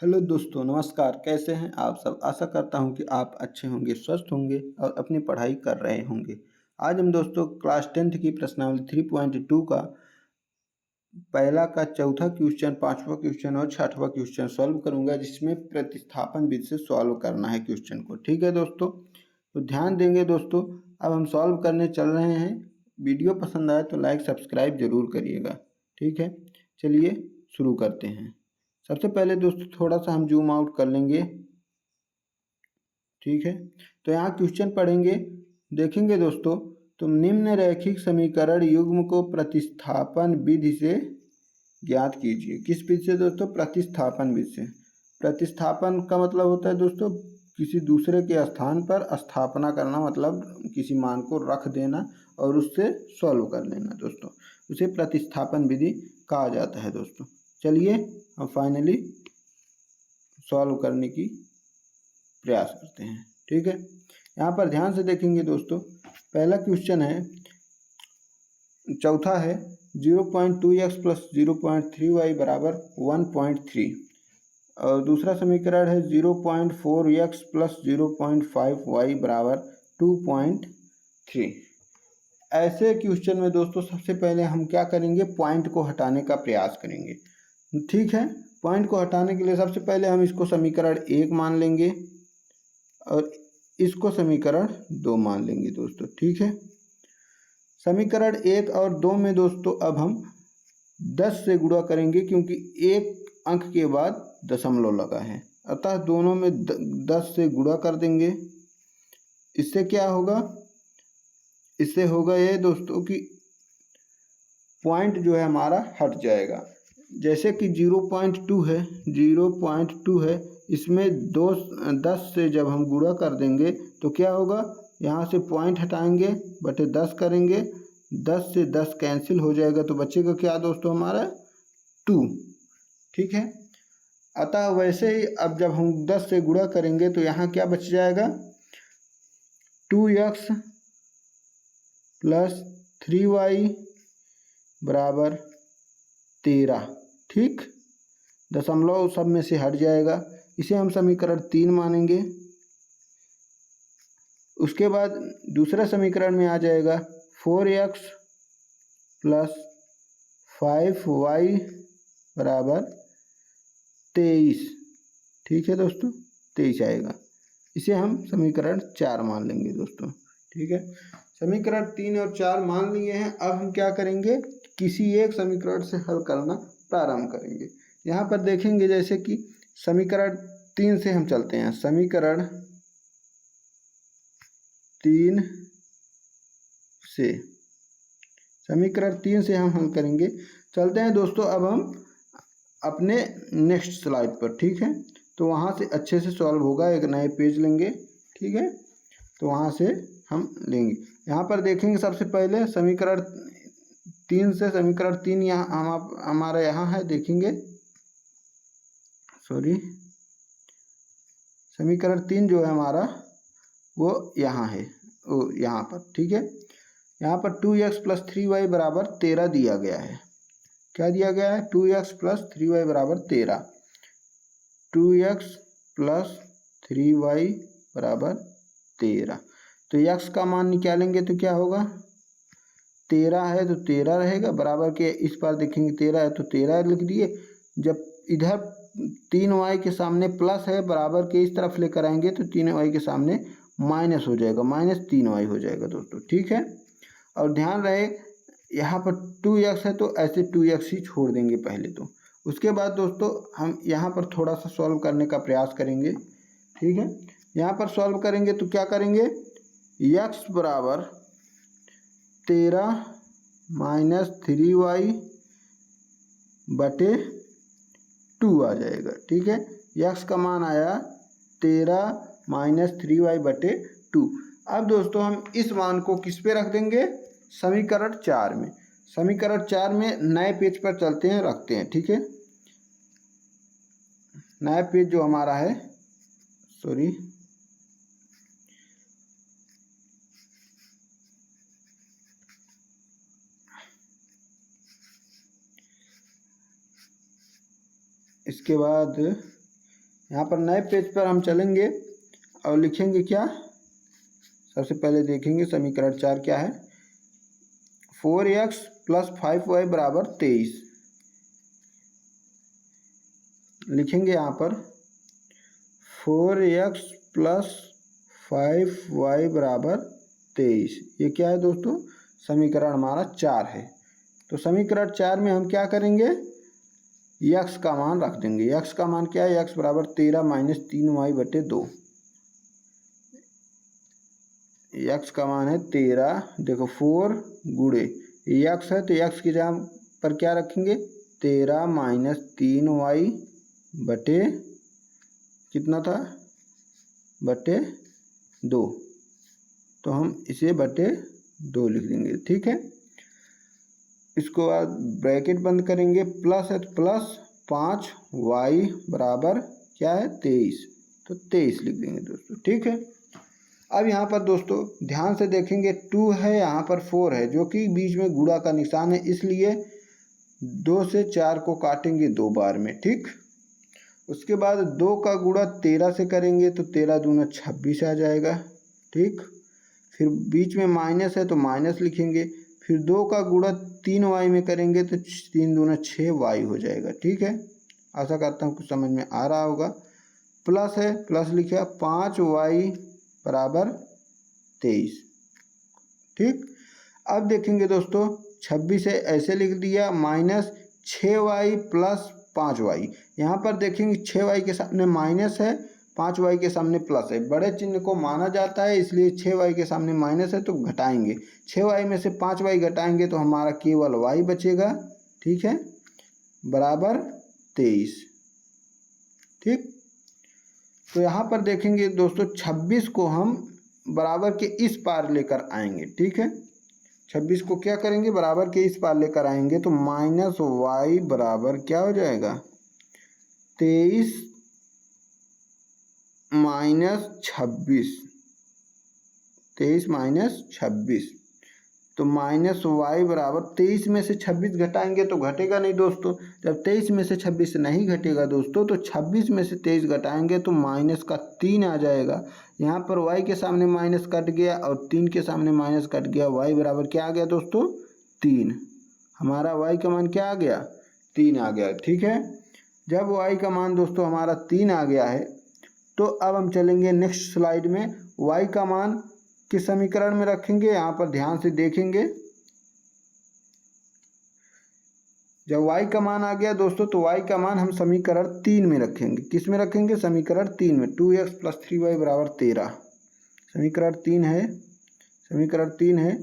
Hello दोस्तों, नमस्कार। कैसे हैं आप सब? आशा करता हूं कि आप अच्छे होंगे, स्वस्थ होंगे और अपनी पढ़ाई कर रहे होंगे। आज हम दोस्तों क्लास 10th की प्रश्नावली 3.2 का पहला का चौथा क्वेश्चन, पांचवा क्वेश्चन और छठवां क्वेश्चन सॉल्व करूंगा, जिसमें प्रतिस्थापन विधि से सॉल्व करना है क्वेश्चन को। ठीक है दोस्तों, तो ध्यान देंगे दोस्तों। अब हम सॉल्व करने चल रहे हैं। वीडियो पसंद आए तो लाइक सब्सक्राइब जरूर करिएगा। ठीक है, चलिए शुरू करते हैं। सबसे पहले दोस्तों थोड़ा सा हम जूम आउट कर लेंगे। ठीक है, तो यहाँ क्वेश्चन पढ़ेंगे, देखेंगे दोस्तों। तो निम्न रैखिक समीकरण युग्म को प्रतिस्थापन विधि से ज्ञात कीजिए। किस विधि से दोस्तों? प्रतिस्थापन विधि से। प्रतिस्थापन का मतलब होता है दोस्तों किसी दूसरे के स्थान पर स्थापना करना, मतलब किसी मान को रख देना और उससे सॉल्व कर लेना दोस्तों, उसे प्रतिस्थापन विधि कहा जाता है दोस्तों। चलिए हम फाइनली सॉल्व करने की प्रयास करते हैं। ठीक है, यहाँ पर ध्यान से देखेंगे दोस्तों। पहला क्वेश्चन है, चौथा है 0.2x प्लस 0.3y बराबर 1.3 और दूसरा समीकरण है 0.4x प्लस 0.5y बराबर 2.3। ऐसे क्वेश्चन में दोस्तों सबसे पहले हम क्या करेंगे? पॉइंट को हटाने का प्रयास करेंगे। ठीक है, पॉइंट को हटाने के लिए सबसे पहले हम इसको समीकरण 1 मान लेंगे और इसको समीकरण 2 मान लेंगे दोस्तों। ठीक है, समीकरण 1 और 2 में दोस्तों अब हम 10 से गुणा करेंगे, क्योंकि एक अंक के बाद दशमलव लगा है, अतः दोनों में 10 से गुणा कर देंगे। इससे क्या होगा? इससे होगा ये दोस्तों कि पॉइंट जो है हमारा हट जाएगा। जैसे कि 0.2 है, 0.2 है, इसमें 10 से जब हम गुणा कर देंगे तो क्या होगा? यहाँ से पॉइंट हटाएंगे, बटे 10 करेंगे, 10 से 10 कैंसिल हो जाएगा, तो बचेगा क्या दोस्तों? हमारा 2। ठीक है, अतः वैसे ही अब जब हम 10 से गुणा करेंगे तो यहाँ क्या बच जाएगा? 2x प्लस 3y बराबर 13। ठीक, दशमलव सब में से हट जाएगा, इसे हम समीकरण 3 मानेंगे। उसके बाद दूसरा समीकरण में आ जाएगा 4x प्लस 5y बराबर 23। ठीक है दोस्तों, 23 आएगा, इसे हम समीकरण 4 मान लेंगे दोस्तों। ठीक है, समीकरण 3 और 4 मान लिए हैं। अब हम क्या करेंगे? किसी एक समीकरण से हल करना प्रारंभ करेंगे। यहाँ पर देखेंगे जैसे कि समीकरण 3 से हम चलते हैं। समीकरण 3 से हम हल करेंगे। चलते हैं दोस्तों अब हम अपने नेक्स्ट स्लाइड पर। ठीक है, तो वहाँ से अच्छे से सॉल्व होगा। एक नए पेज लेंगे। ठीक है, तो वहाँ से हम लेंगे। यहाँ पर देखेंगे सबसे पहले समीकरण 3 से समीकरण 3 यहाँ हमारा यहाँ है, देखेंगे। समीकरण 3 जो है हमारा वो यहाँ है, वो यहाँ पर। ठीक है, यहाँ पर 2x प्लस 3y बराबर 13 दिया गया है। क्या दिया गया है? 2x प्लस 3y बराबर 13। 2x प्लस 3y बराबर 13। तो x का मान निकालेंगे तो क्या होगा? 13 है तो 13 रहेगा, बराबर के इस बार देखेंगे 13 है तो 13 लिख दिए। जब इधर 3y के सामने प्लस है, बराबर के इस तरफ लेकर आएंगे तो 3y के सामने माइनस हो जाएगा, -3y हो जाएगा दोस्तों। ठीक है, और ध्यान रहे यहाँ पर 2x है तो ऐसे 2x ही छोड़ देंगे पहले तो। उसके बाद दोस्तों हम यहाँ पर थोड़ा सा सॉल्व करने का प्रयास करेंगे। ठीक है, यहाँ पर सॉल्व करेंगे तो क्या करेंगे? x बराबर 13 माइनस 3y बटे 2 आ जाएगा। ठीक है, x का मान आया 13 माइनस 3y बटे 2। अब दोस्तों हम इस मान को किस पे रख देंगे? समीकरण 4 में। समीकरण 4 में नए पेज पर चलते हैं, रखते हैं। ठीक है, नया पेज जो हमारा है, इसके बाद यहाँ पर नए पेज पर हम चलेंगे और लिखेंगे क्या, सबसे पहले देखेंगे समीकरण 4 क्या है। 4x प्लस 5y बराबर 23 लिखेंगे। यहाँ पर 4x प्लस 5y बराबर 23, ये क्या है दोस्तों, समीकरण हमारा 4 है। तो समीकरण 4 में हम क्या करेंगे, x का मान रख देंगे। x का मान क्या है, x बराबर 13 माइनस 3y बटे 2। x का मान है 13, देखो 4 गुणे x है तो x की जगह पर क्या रखेंगे, 13 माइनस 3y बटे कितना था, बटे 2। तो हम इसे बटे 2 लिख देंगे, ठीक है। इसको बाद ब्रैकेट बंद करेंगे, प्लस है तो प्लस 5y बराबर क्या है 23, तो 23 लिख देंगे दोस्तों, ठीक है। अब यहाँ पर दोस्तों ध्यान से देखेंगे, 2 है, यहाँ पर 4 है, जो कि बीच में गुणा का निशान है, इसलिए 2 से 4 को काटेंगे 2 बार में, ठीक। उसके बाद 2 का गुणा 13 से करेंगे तो 13 दूना 26 आ जाएगा, ठीक। फिर बीच में माइनस है तो माइनस लिखेंगे। फिर 2 का गुणा 3y में करेंगे तो 3 दूना 6y हो जाएगा, ठीक है। आशा करता हूँ कुछ समझ में आ रहा होगा। प्लस है, प्लस लिखा 5y बराबर 23, ठीक। अब देखेंगे दोस्तों 26 है, ऐसे लिख दिया, माइनस 6y प्लस 5y। यहाँ पर देखेंगे 6y के सामने माइनस है, 5y के सामने प्लस है, बड़े चिन्ह को माना जाता है, इसलिए 6y के सामने माइनस है तो घटाएंगे। 6y में से 5y घटाएंगे तो हमारा केवल y बचेगा, ठीक है, बराबर 23, ठीक। तो यहाँ पर देखेंगे दोस्तों 26 को हम बराबर के इस पार लेकर आएंगे, ठीक है। 26 को क्या करेंगे, बराबर के इस पार लेकर आएंगे तो माइनस y बराबर क्या हो जाएगा, 23 माइनस 26, 23 माइनस 26, तो माइनस y बराबर 23 में से 26 घटाएंगे तो घटेगा नहीं दोस्तों। जब 23 में से 26 नहीं घटेगा दोस्तों तो 26 में से 23 घटाएंगे तो माइनस का 3 आ जाएगा। यहाँ पर y के सामने माइनस कट गया और 3 के सामने माइनस कट गया, y बराबर क्या आ गया दोस्तों, 3। हमारा y का मान क्या आ गया, 3 आ गया, ठीक है। जब y का मान दोस्तों हमारा 3 आ गया है तो अब हम चलेंगे नेक्स्ट स्लाइड में, y का मान किस समीकरण में रखेंगे, यहाँ पर ध्यान से देखेंगे। जब y का मान आ गया दोस्तों तो y का मान हम समीकरण 3 में रखेंगे। किस में रखेंगे, समीकरण 3 में। 2x प्लस 3y बराबर 13, समीकरण 3 है, समीकरण 3 है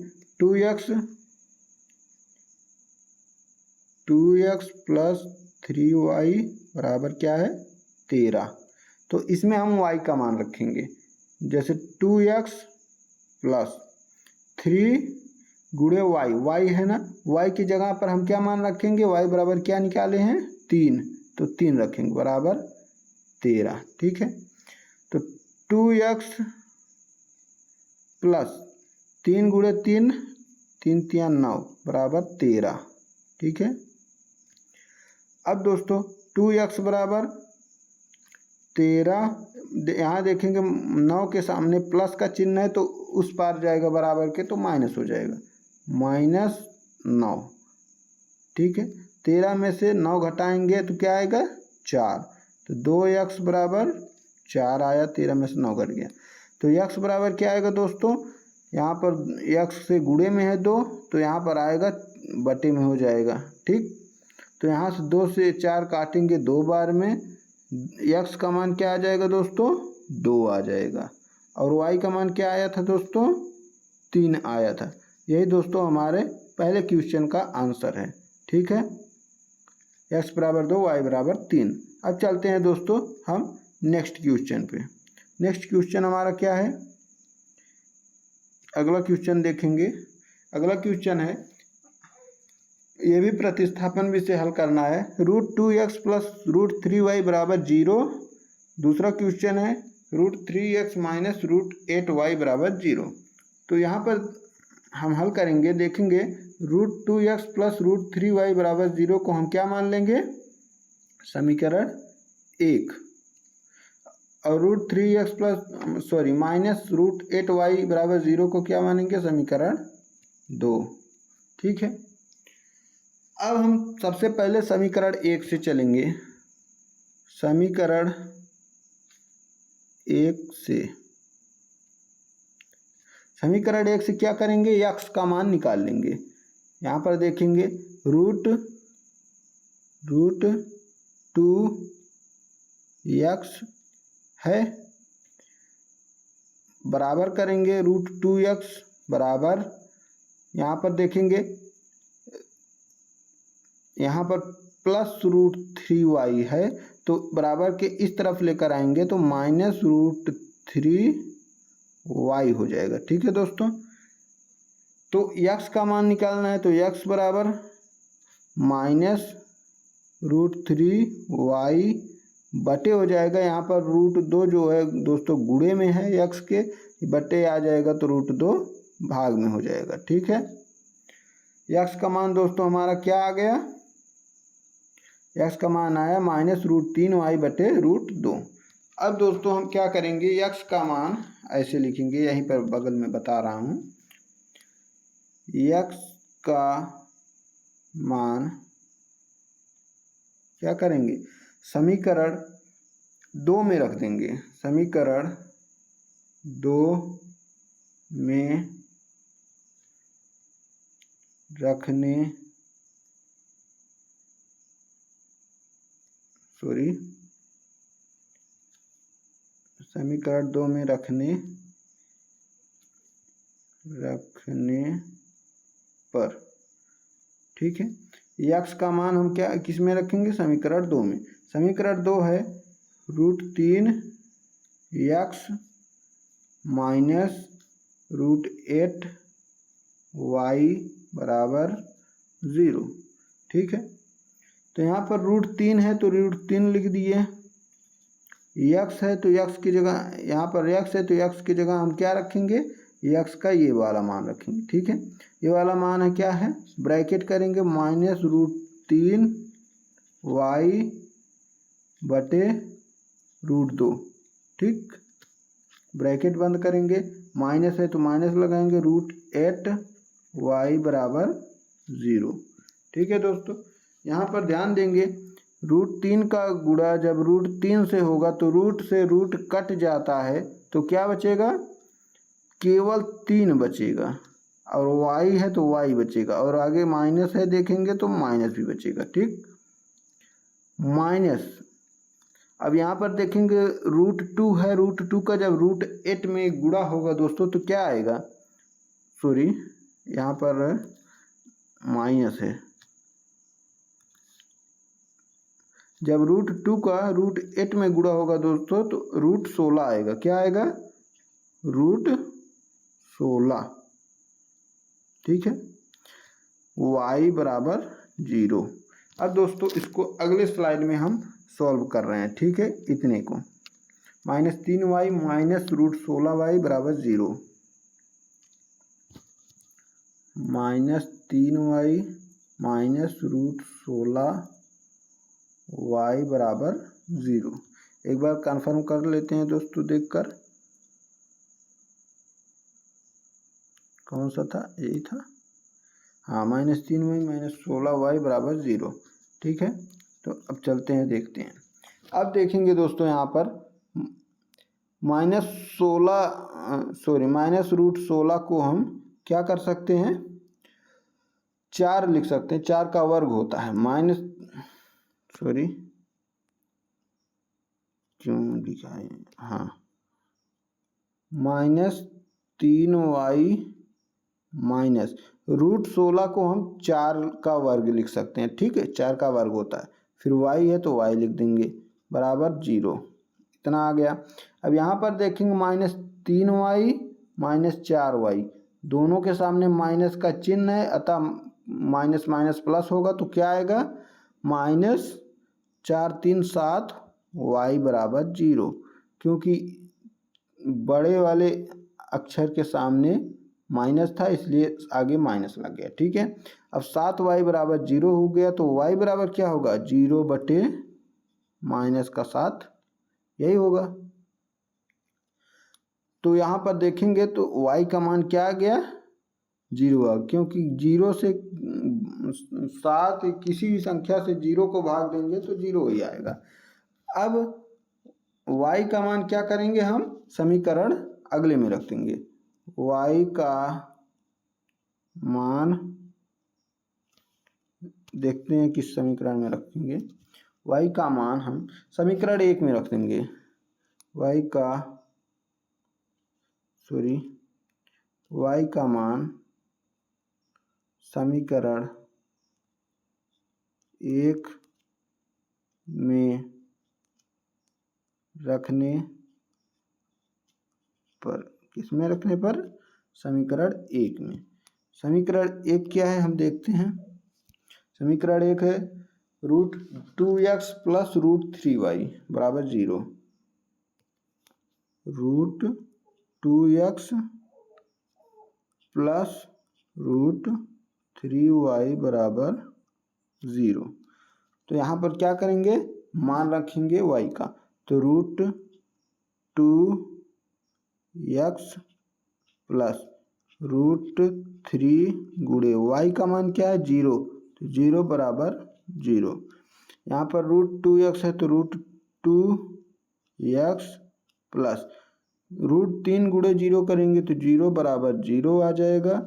2x प्लस 3y बराबर क्या है 13। तो इसमें हम y का मान रखेंगे, जैसे 2x प्लस 3 गुणे y है ना, y की जगह पर हम क्या मान रखेंगे, y बराबर क्या निकाले हैं 3, तो 3 रखेंगे बराबर 13, ठीक है। तो 2x प्लस 3 गुणे 3, 3 3 9 बराबर 13, ठीक है। अब दोस्तों 2x बराबर 13, यहाँ देखेंगे 9 के सामने प्लस का चिन्ह है तो उस पार जाएगा बराबर के, तो माइनस हो जाएगा, -9, ठीक है। 13 में से 9 घटाएंगे तो क्या आएगा 4, तो 2x बराबर 4 आया, 13 में से 9 घट गया, तो x बराबर क्या आएगा दोस्तों, यहाँ पर x से गुणे में है 2 तो यहाँ पर आएगा बटे में हो जाएगा, ठीक। तो यहाँ से 2 से 4 काटेंगे 2 बार में, x का मान क्या आ जाएगा दोस्तों 2 आ जाएगा, और y का मान क्या आया था दोस्तों 3 आया था। यही दोस्तों हमारे पहले क्वेश्चन का आंसर है, ठीक है। x बराबर 2 y बराबर 3। अब चलते हैं दोस्तों हम नेक्स्ट क्वेश्चन पे। नेक्स्ट क्वेश्चन हमारा क्या है, अगला क्वेश्चन देखेंगे। अगला क्वेश्चन है, ये भी प्रतिस्थापन भी से हल करना है। √2x प्लस √3y बराबर 0। दूसरा क्वेश्चन है √3x माइनस √8y बराबर 0। तो यहाँ पर हम हल करेंगे, देखेंगे √2x प्लस √3y बराबर 0 को हम क्या मान लेंगे, समीकरण 1। और √3x माइनस √8y बराबर 0 को क्या मानेंगे, समीकरण 2। ठीक है, अब हम सबसे पहले समीकरण 1 से चलेंगे। समीकरण 1 से क्या करेंगे, x का मान निकाल लेंगे। यहाँ पर देखेंगे √2x है, बराबर करेंगे √2x बराबर, यहाँ पर देखेंगे यहाँ पर प्लस √3y है, तो बराबर के इस तरफ लेकर आएंगे तो माइनस √3y हो जाएगा। ठीक है दोस्तों, तो x का मान निकालना है, तो x बराबर माइनस √3y बटे हो जाएगा, यहाँ पर √2 जो है दोस्तों गुणे में है x के, बटे आ जाएगा तो √2 भाग में हो जाएगा। ठीक है, x का मान दोस्तों हमारा क्या आ गया, x का मान आया माइनस √3y बटे √2। अब दोस्तों हम क्या करेंगे, x का मान ऐसे लिखेंगे, यहीं पर बगल में बता रहा हूँ, x का मान क्या करेंगे, समीकरण 2 में रख देंगे। समीकरण 2 में रखने समीकरण 2 में रखने पर, ठीक है, x का मान हम क्या किस में रखेंगे, समीकरण 2 में। समीकरण 2 है √3x माइनस √8y बराबर 0। ठीक है, तो यहाँ पर √3 है तो √3 लिख दिए, x है तो x की जगह, यहाँ पर x है तो x की जगह हम क्या रखेंगे, x का ये वाला मान रखेंगे। ठीक है, ये वाला मान है क्या है, ब्रैकेट करेंगे माइनस √3y बटे √2। ठीक, ब्रैकेट बंद करेंगे, माइनस है तो माइनस लगाएंगे, √8y बराबर 0। ठीक है दोस्तों, यहाँ पर ध्यान देंगे, √3 का गुणा जब √3 से होगा तो रूट से रूट कट जाता है, तो क्या बचेगा, केवल 3 बचेगा, और y है तो y बचेगा, और आगे माइनस है देखेंगे तो माइनस भी बचेगा। ठीक, माइनस, अब यहाँ पर देखेंगे √2 है, √2 का जब √8 में गुणा होगा दोस्तों तो क्या आएगा, यहाँ पर माइनस है, जब √2 का √8 में गुणा होगा दोस्तों तो √16 आएगा। क्या आएगा, √16। ठीक है, y बराबर 0। अब दोस्तों इसको अगले स्लाइड में हम सॉल्व कर रहे हैं। ठीक है, इतने को -3y माइनस √16y बराबर 0, -3y माइनस √16y बराबर 0। एक बार कंफर्म कर लेते हैं दोस्तों, देखकर कौन सा था, यही था, हाँ, -3y माइनस 16y बराबर 0। ठीक है, तो अब चलते हैं देखते हैं। अब देखेंगे दोस्तों यहाँ पर -√16 को हम क्या कर सकते हैं, 4 लिख सकते हैं, 4 का वर्ग होता है, क्यों लिखा है, हाँ, -3y माइनस √16 को हम 4 का वर्ग लिख सकते हैं। ठीक है, 4 का वर्ग होता है, फिर y है तो y लिख देंगे बराबर 0, इतना आ गया। अब यहाँ पर देखेंगे -3y माइनस 4y, दोनों के सामने माइनस का चिन्ह है, अतः माइनस माइनस प्लस होगा, तो क्या आएगा, -4 3 7 y बराबर 0, क्योंकि बड़े वाले अक्षर के सामने माइनस था इसलिए आगे माइनस लग गया। ठीक है, अब 7y बराबर 0 हो गया, तो y बराबर क्या होगा, 0 बटे -7, यही होगा। तो यहाँ पर देखेंगे तो y का मान क्या आ गया, 0 आ, क्योंकि 0 से 7 किसी भी संख्या से 0 को भाग देंगे तो 0 ही आएगा। अब y का मान क्या करेंगे, हम समीकरण अगले में रख देंगे। y का मान देखते हैं किस समीकरण में रखेंगे। y का मान हम समीकरण 1 में रख देंगे। y का मान समीकरण 1 में रखने पर, किस में रखने पर, समीकरण 1 में। समीकरण 1 क्या है हम देखते हैं। समीकरण 1 है √2x + √3y बराबर 0। √2x + √3y बराबर 0। तो यहाँ पर क्या करेंगे, मान रखेंगे y का, तो √2x + √3 गुणे y का मान क्या है, 0, तो 0 बराबर 0। यहाँ पर √2x है तो √2x प्लस √3 गुणे 0 करेंगे तो 0 बराबर 0 आ जाएगा।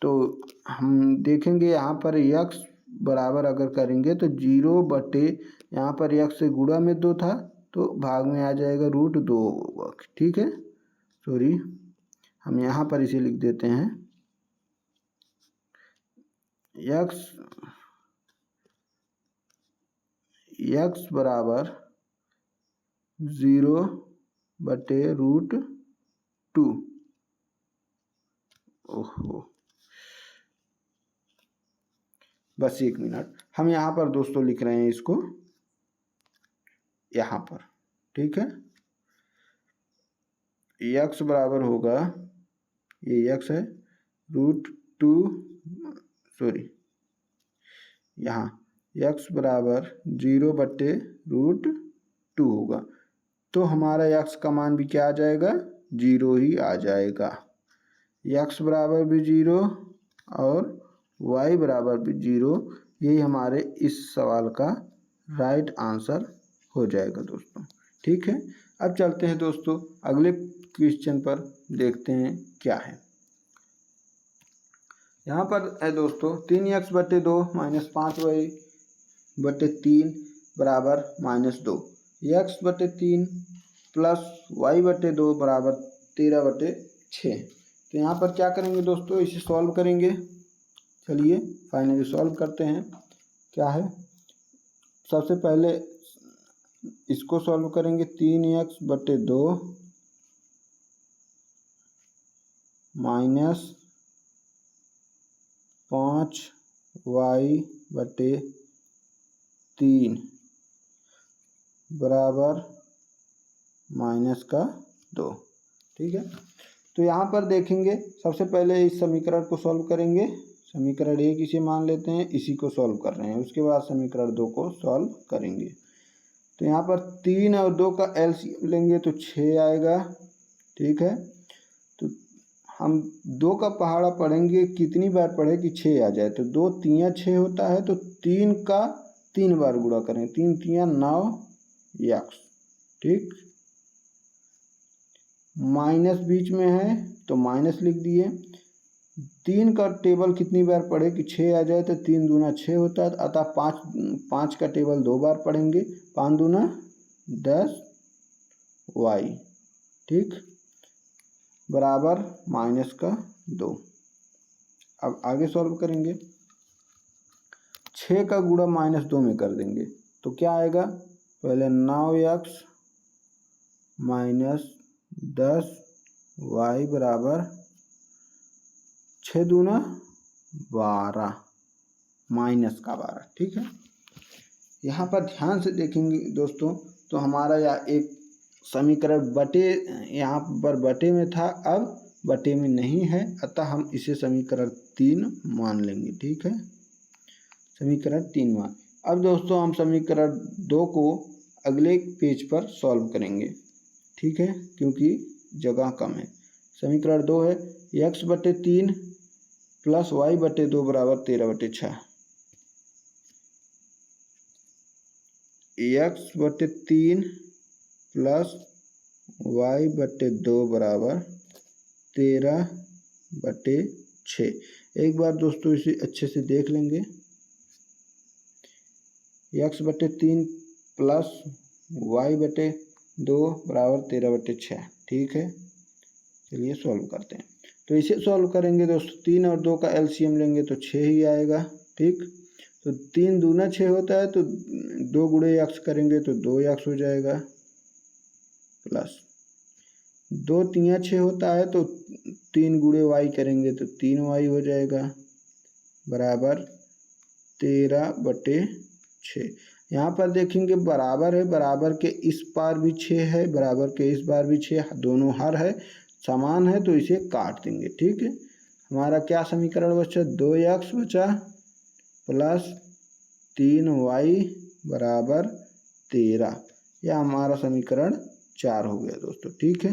तो हम देखेंगे यहाँ पर x बराबर अगर करेंगे तो 0 बटे, यहाँ पर x से गुणा में 2 था तो भाग में आ जाएगा √2 होगा। ठीक है, सॉरी हम यहाँ पर इसे लिख देते हैं x बराबर 0 बटे √2। ओहो, बस 1 मिनट, हम यहाँ पर दोस्तों लिख रहे हैं इसको यहाँ पर। ठीक है, x बराबर होगा, ये x है √2, सॉरी यहाँ x बराबर 0 बटे √2 होगा। तो हमारा x का मान भी क्या आ जाएगा, 0 ही आ जाएगा। x बराबर भी 0 और y बराबर भी 0, यही हमारे इस सवाल का राइट आंसर हो जाएगा दोस्तों। ठीक है, अब चलते हैं दोस्तों अगले क्वेश्चन पर, देखते हैं क्या है। यहाँ पर है दोस्तों 3x बटे 2 - 5y बटे 3 बराबर -2, x बटे 3 प्लस y बटे 2 बराबर 13 बटे 6। तो यहाँ पर क्या करेंगे दोस्तों, इसे सॉल्व करेंगे। चलिए फाइनली सॉल्व करते हैं। क्या है, सबसे पहले इसको सॉल्व करेंगे, 3x बटे 2 माइनस 5y बटे 3 बराबर -2। ठीक है, तो यहाँ पर देखेंगे सबसे पहले इस समीकरण को सॉल्व करेंगे। समीकरण 1 इसे मान लेते हैं, इसी को सॉल्व कर रहे हैं, उसके बाद समीकरण 2 को सॉल्व करेंगे। तो यहाँ पर 3 और 2 का एलसीएम लेंगे तो 6 आएगा। ठीक है, तो हम 2 का पहाड़ा पढ़ेंगे, कितनी बार पढ़े कि 6 आ जाए, तो 2 3 6 होता है, तो 3 का 3 बार गुणा करें, 3 3 9 x। ठीक, माइनस बीच में है तो माइनस लिख दिए। 3 का टेबल कितनी बार पढ़े कि 6 आ जाए, तो 3 दूना 6 होता है, अतः 5 का टेबल 2 बार पढ़ेंगे, 5 दूना 10 y। ठीक, बराबर -2। अब आगे सॉल्व करेंगे, 6 का गुणा -2 में कर देंगे तो क्या आएगा, पहले 9x - 10y बराबर 6 दूना 12 -12। ठीक है, यहाँ पर ध्यान से देखेंगे दोस्तों, तो हमारा यह एक समीकरण बटे, यहाँ पर बटे में था, अब बटे में नहीं है, अतः हम इसे समीकरण 3 मान लेंगे। ठीक है, समीकरण 3 मान। अब दोस्तों हम समीकरण 2 को अगले पेज पर सॉल्व करेंगे। ठीक है, क्योंकि जगह कम है। समीकरण 2 है x/3 प्लस y/2 बराबर 13/6। x/3 प्लस y/2 बराबर 13/6। एक बार दोस्तों इसे अच्छे से देख लेंगे। x/3 प्लस y/2 बराबर 13/6। ठीक है, चलिए सॉल्व करते हैं। तो इसे सॉल्व करेंगे दोस्तों, 3 और 2 का एलसीएम लेंगे तो 6 ही आएगा। ठीक, तो 3 दूना 6 होता है, तो 2 गुणे x करेंगे तो 2x हो जाएगा, प्लस 2 तिया 6 होता है, तो 3 गुणे y करेंगे तो 3y हो जाएगा, बराबर 13/6। यहाँ पर देखेंगे बराबर है, बराबर के इस पार भी 6 है, बराबर के इस बार भी 6, दोनों हर है, समान है, तो इसे काट देंगे। ठीक है, हमारा क्या समीकरण बचा, 2x बचा प्लस 3y बराबर 13। यह हमारा समीकरण 4 हो गया दोस्तों। ठीक है,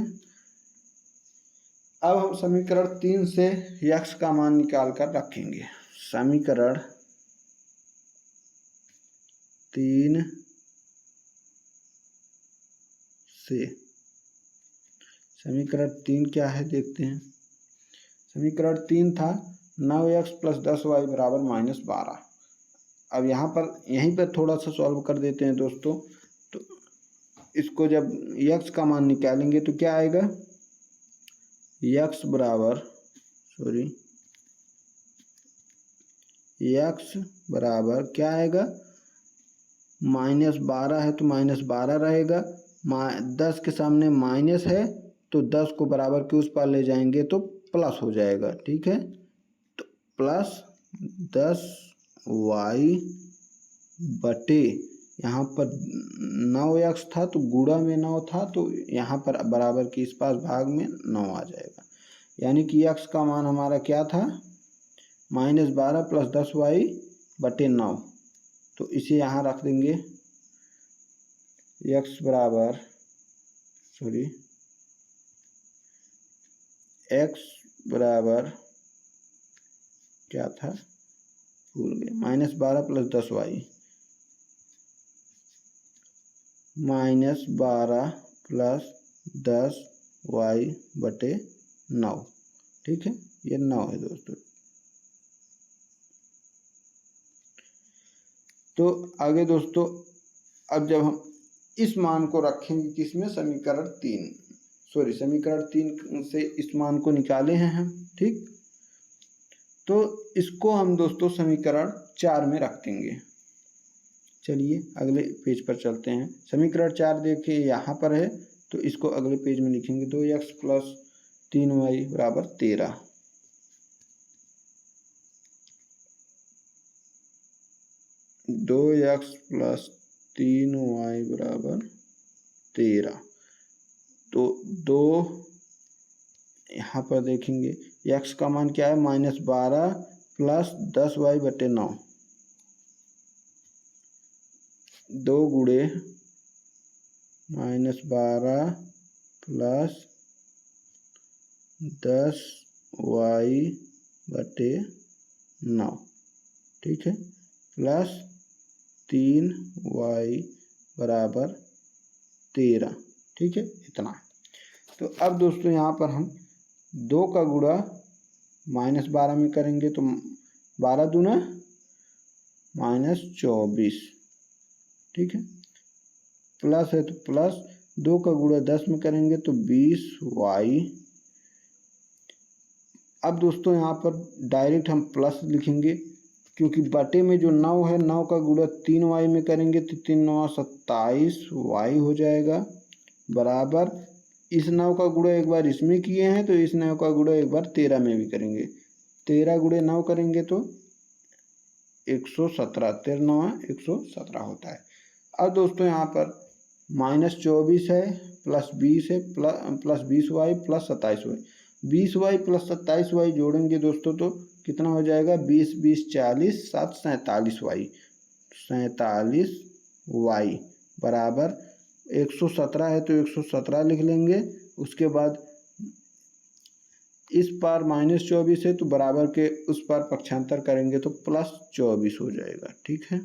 अब हम समीकरण 3 से x का मान निकाल कर रखेंगे। समीकरण 3 से, समीकरण 3 क्या है देखते हैं। समीकरण 3 था 9x प्लस 10y बराबर -12। अब यहाँ पर यहीं पर थोड़ा सा सॉल्व कर देते हैं दोस्तों। तो इसको जब x का मान निकालेंगे तो क्या आएगा, x बराबर क्या आएगा, -12 है तो -12 रहेगा, 10 के सामने माइनस है तो 10 को बराबर के उस पार ले जाएंगे तो प्लस हो जाएगा। ठीक है, तो प्लस 10y बटे, यहाँ पर 9x था तो गुणा में 9 था, तो यहाँ पर बराबर के इस पास भाग में 9 आ जाएगा। यानी कि x का मान हमारा क्या था, -12 प्लस 10y बटे 9। तो इसे यहाँ रख देंगे, x बराबर क्या था, भूल गए, -12 प्लस 10y, -12 प्लस 10y बटे 9। ठीक है, ये 9 है दोस्तों। तो आगे दोस्तों, अब जब हम इस मान को रखेंगे किसमें, समीकरण 3 से इस मान को निकाले हैं हम। ठीक, तो इसको हम दोस्तों समीकरण 4 में रख देंगे। चलिए अगले पेज पर चलते हैं। समीकरण 4 देखिए यहाँ पर है, तो इसको अगले पेज में लिखेंगे, 2x प्लस 3y बराबर 13। 2x प्लस 3y बराबर 13। तो 2 यहाँ पर देखेंगे x का मान क्या है, -12 प्लस 10y बटे 9, 2 गुणे -12 प्लस 10y बटे 9। ठीक है, प्लस 3y बराबर 13। ठीक है, इतना। तो अब दोस्तों यहाँ पर हम 2 का गुणा -12 में करेंगे तो 12 दूना -24। ठीक है, प्लस है तो प्लस, 2 का गुणा 10 में करेंगे तो 20y। अब दोस्तों यहाँ पर डायरेक्ट हम प्लस लिखेंगे, क्योंकि बटे में जो 9 है, 9 का गुणा 3y में करेंगे तो 3 9 27y हो जाएगा, बराबर इस 9 का गुणा एक बार इसमें किए हैं, तो इस 9 का गुणा एक बार 13 में भी करेंगे। 13 गुणे 9 करेंगे तो 117, 13 9 117 होता है। अब दोस्तों यहाँ पर -24 है प्लस 20 है, plus 20y plus 27y, 20y plus 27y जोड़ेंगे दोस्तों तो कितना हो जाएगा, 20 20 40, 7 47y, 47y बराबर 117 है तो 117 लिख लेंगे, उसके बाद इस पार -24 है तो बराबर के उस पार पक्षांतर करेंगे तो +24 हो जाएगा। ठीक है,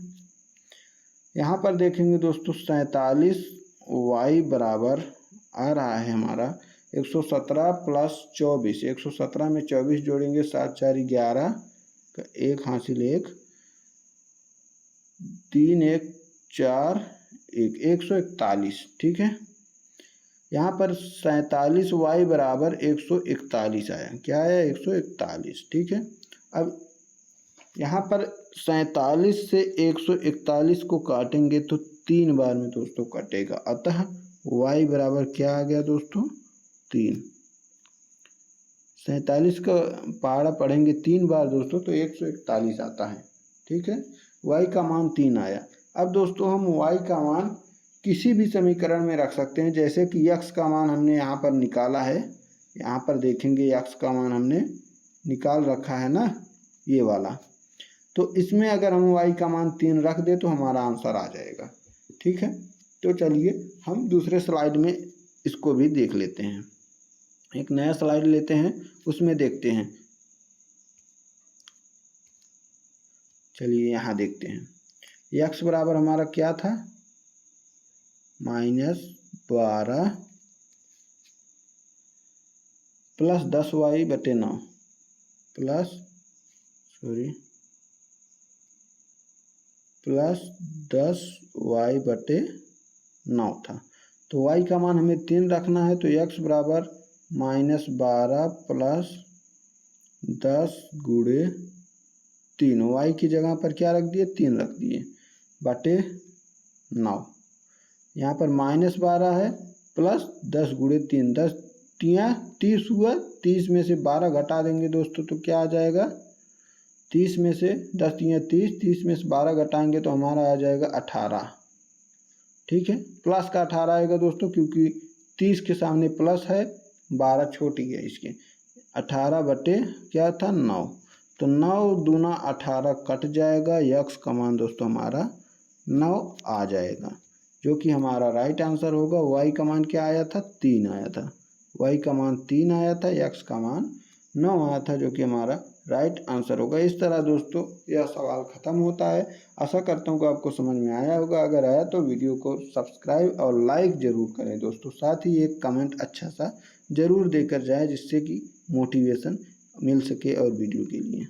यहाँ पर देखेंगे दोस्तों 47y बराबर आ रहा है हमारा 117 + 24। 117 में 24 जोड़ेंगे 7 4 11 का 1 हासिल 1 3 1 4 1 141। ठीक है, यहाँ पर 47y बराबर 141 आया। क्या आया? 141। ठीक है, अब यहाँ पर 47 से 141 को काटेंगे तो 3 बार में दोस्तों कटेगा, अतः y बराबर क्या आ गया दोस्तों? 3। 47 का पहाड़ा पढ़ेंगे 3 बार दोस्तों तो 141 आता है। ठीक है, y का मान 3 आया। अब दोस्तों हम y का मान किसी भी समीकरण में रख सकते हैं, जैसे कि x का मान हमने यहाँ पर निकाला है। यहाँ पर देखेंगे x का मान हमने निकाल रखा है ना, ये वाला। तो इसमें अगर हम y का मान 3 रख दे तो हमारा आंसर आ जाएगा। ठीक है, तो चलिए हम दूसरे स्लाइड में इसको भी देख लेते हैं। एक नया स्लाइड लेते हैं, उसमें देखते हैं। चलिए यहाँ देखते हैं, x बराबर हमारा क्या था? -12 + 10y/9 +10y / 9 था। तो y का मान हमें 3 रखना है, तो x बराबर -12 + 10 × 3। y की जगह पर क्या रख दिए? 3 रख दिए बटे 9। यहाँ पर -12 है प्लस 10 × 3, 10 × 30 हुआ। 30 में से 12 घटा देंगे दोस्तों तो क्या आ जाएगा? 30 में से 10 × 30, 30 में से 12 घटाएंगे तो हमारा आ जाएगा 18। ठीक है, प्लस का 18 आएगा दोस्तों, क्योंकि 30 के सामने प्लस है, 12 छोटी है इसके। 18 बटे क्या था? 9। तो 9 दूना 18 कट जाएगा। x का मान दोस्तों हमारा 9 आ जाएगा, जो कि हमारा राइट आंसर होगा। y का मान क्या आया था? 3 आया था। y का मान 3 आया था, x का मान 9 आया था, जो कि हमारा राइट आंसर होगा। इस तरह दोस्तों यह सवाल ख़त्म होता है। आशा करता हूँ कि आपको समझ में आया होगा। अगर आया तो वीडियो को सब्सक्राइब और लाइक ज़रूर करें दोस्तों। साथ ही एक कमेंट अच्छा सा ज़रूर देकर जाए, जिससे कि मोटिवेशन मिल सके और वीडियो के लिए।